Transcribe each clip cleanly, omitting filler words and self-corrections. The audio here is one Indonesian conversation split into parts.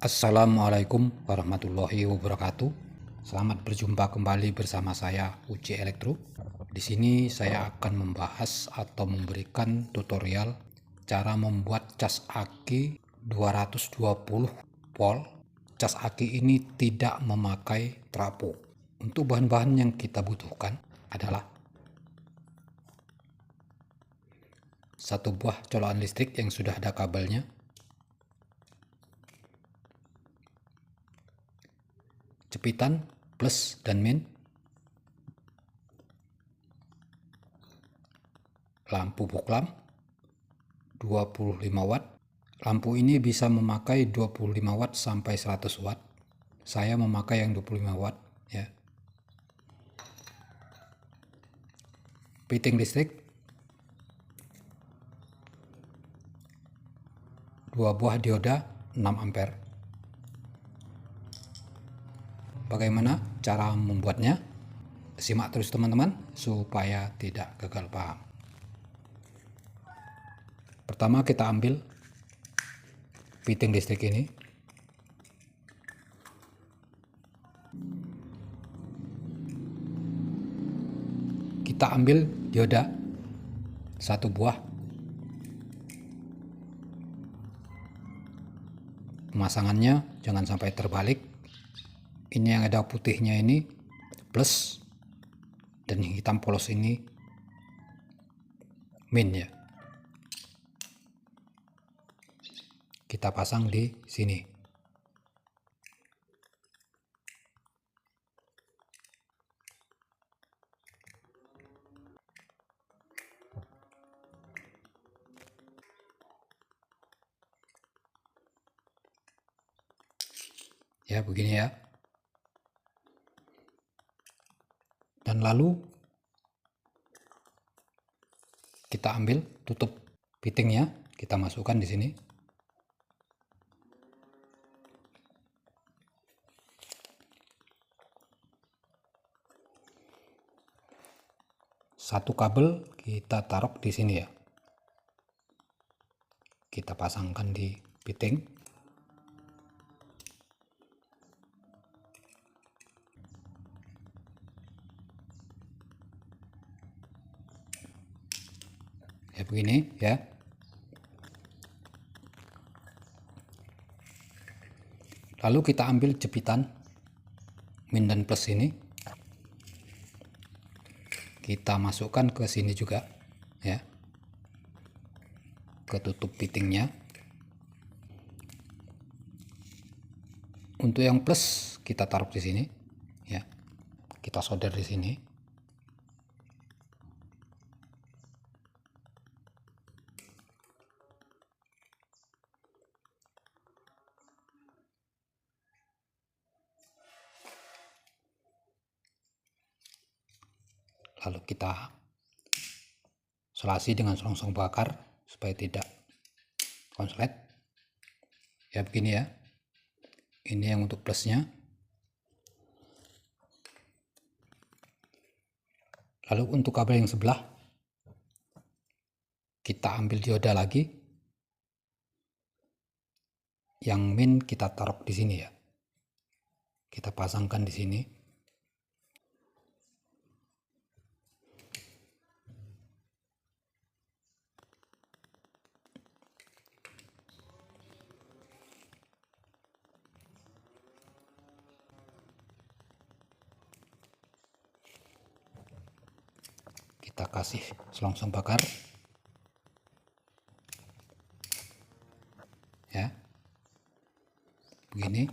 Assalamualaikum warahmatullahi wabarakatuh. Selamat berjumpa kembali bersama saya Uji Elektro. Di sini saya akan membahas atau memberikan tutorial cara membuat cas aki 220 volt. Cas aki ini tidak memakai trafo. Untuk bahan-bahan yang kita butuhkan adalah satu buah colokan listrik yang sudah ada kabelnya, jepitan plus dan min, lampu boklam 25 watt. Lampu ini bisa memakai 25 watt sampai 100 watt. Saya memakai yang 25 watt ya. Piting listrik 2 buah dioda 6 ampere. Bagaimana cara membuatnya? Simak terus teman-teman supaya tidak gagal paham. Pertama kita ambil piting listrik ini. Kita ambil dioda 1 buah. Pemasangannya jangan sampai terbalik. Ini yang ada putihnya ini plus dan yang hitam polos ini min ya. Kita pasang di sini. Ya, begini ya. Dan lalu kita ambil tutup pitingnya, kita masukkan di sini. Satu kabel kita taruh di sini ya. Kita pasangkan di piting. Ya begini ya. Lalu kita ambil jepitan min dan plus ini. Kita masukkan ke sini juga ya. Ke tutup pitingnya. Untuk yang plus kita taruh di sini ya. Kita solder di sini. Lalu kita solasi dengan selongsong bakar supaya tidak konslet. Ya begini ya. Ini yang untuk plusnya. Lalu untuk kabel yang sebelah kita ambil dioda lagi. Yang min kita taruh di sini ya. Kita pasangkan di sini. Kita kasih selongsong bakar ya, begini.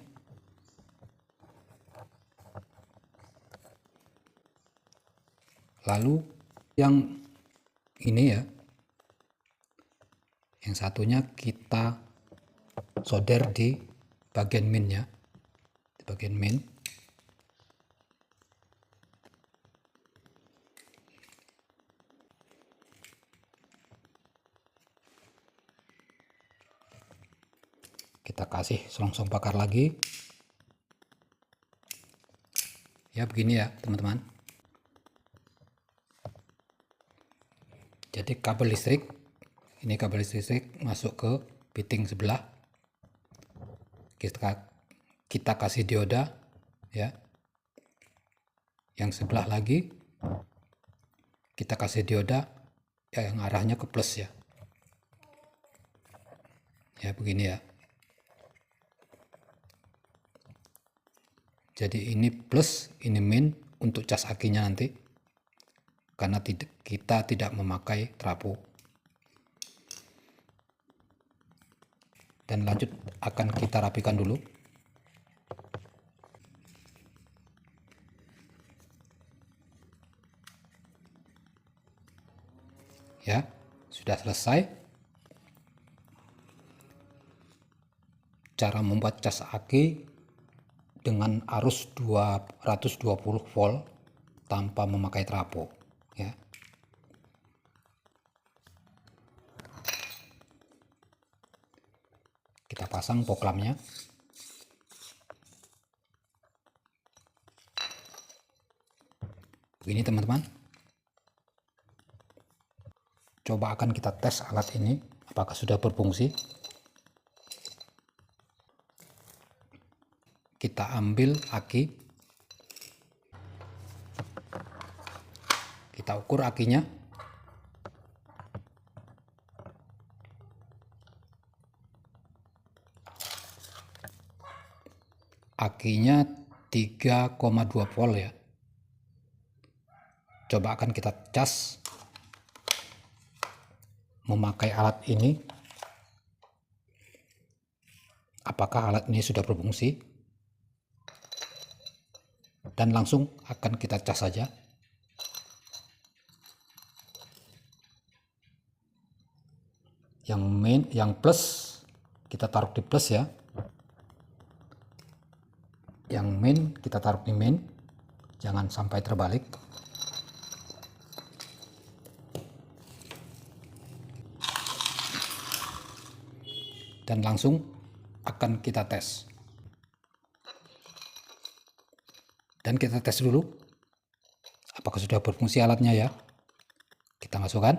Lalu yang ini ya, yang satunya kita solder di bagian min ya, di bagian min. Kita kasih selongsong bakar lagi. Ya begini ya teman-teman. Jadi kabel listrik, ini kabel listrik masuk ke piting sebelah. kita kasih dioda ya. Yang sebelah lagi kita kasih dioda ya, yang arahnya ke plus ya. Ya begini ya. Jadi ini plus, ini min untuk cas akinya nanti, karena kita tidak memakai trafo. Dan lanjut akan kita rapikan dulu. Ya, sudah selesai. Cara membuat cas aki dengan arus 220 volt tanpa memakai trafo ya. Kita pasang poklamnya. Begini teman-teman. Coba akan kita tes alat ini apakah sudah berfungsi. Kita ambil aki, kita ukur akinya. Akinya 3,2 volt ya. Coba akan kita cas memakai alat ini, apakah alat ini sudah berfungsi, dan langsung akan kita cas saja. Yang plus kita taruh di plus ya, yang min kita taruh di min, jangan sampai terbalik. Dan langsung akan kita tes. Dan kita tes dulu apakah sudah berfungsi alatnya ya. Kita masukkan.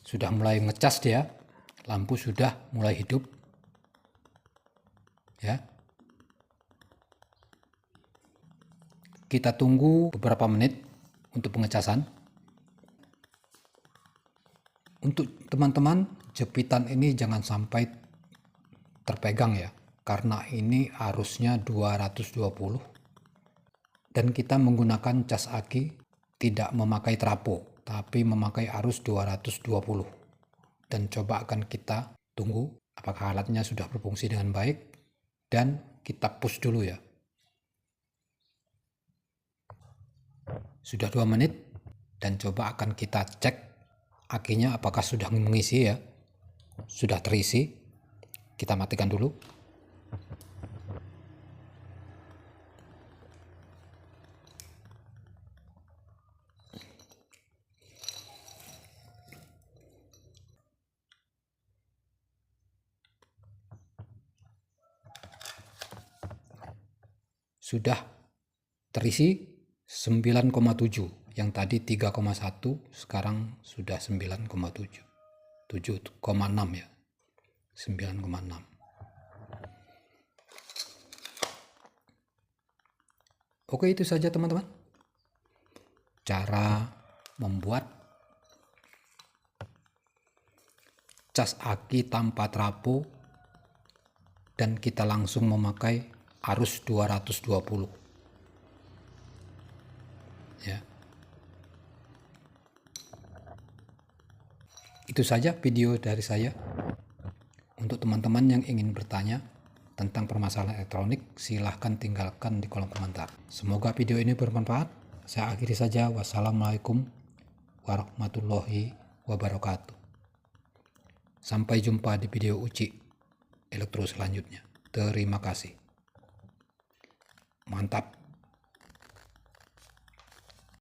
Sudah mulai ngecas dia, lampu sudah mulai hidup ya. Kita tunggu beberapa menit untuk pengecasan. Untuk teman-teman, jepitan ini jangan sampai terpegang ya, karena ini arusnya 220 dan kita menggunakan cas aki tidak memakai trafo tapi memakai arus 220. Dan coba akan kita tunggu apakah alatnya sudah berfungsi dengan baik, dan kita push dulu ya. Sudah 2 menit dan coba akan kita cek akinya apakah sudah mengisi ya. Sudah terisi. Kita matikan dulu. Sudah terisi 9,7, yang tadi 3,1, sekarang sudah 9,7, 7,6 ya, 9,6. Oke, itu saja teman-teman, cara membuat cas aki tanpa trafo dan kita langsung memakai arus 220 ya. Itu saja video dari saya. Untuk teman-teman yang ingin bertanya tentang permasalahan elektronik, silahkan tinggalkan di kolom komentar. Semoga video ini bermanfaat. Saya akhiri saja. Wassalamualaikum warahmatullahi wabarakatuh. Sampai jumpa di video uji elektro selanjutnya. Terima kasih. Mantap.